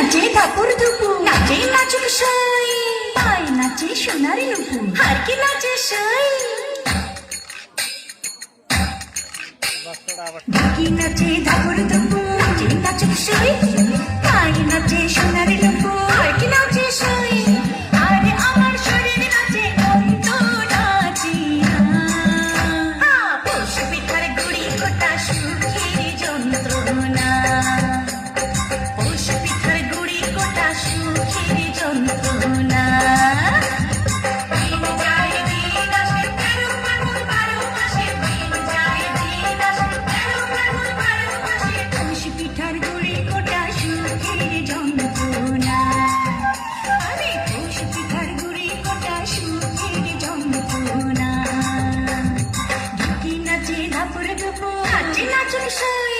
নাচে ঠাকুর ধুপু, নাচে নাচুক সাই, তাই নাচে সোনার নুপু, আর কি নাচে সাই। ঢাকি নাচে ঠাকুর ধুপু, নাচে নাচুক সাই, তাই নাচে সোনার নুপু, আর কি নাচে সাই। আরে আমার শরীর নাচে অন্ত নাচি না, পৌষ পিঠার গুড়ি কোটা সুখের যন্ত্রণা, পৌষ পিঠার গুড়ি কোটা সুখের যন্ত্রণা। পৌষ পিঠার গুড়ি কোটা সুখের যন্ত্রণা, আরে পৌষ পিঠার গুড়ি কোটা সুখের যন্ত্রণা। ঢাকি নাচে ধাপুর ধুপু, নাচে নাচুক সাই,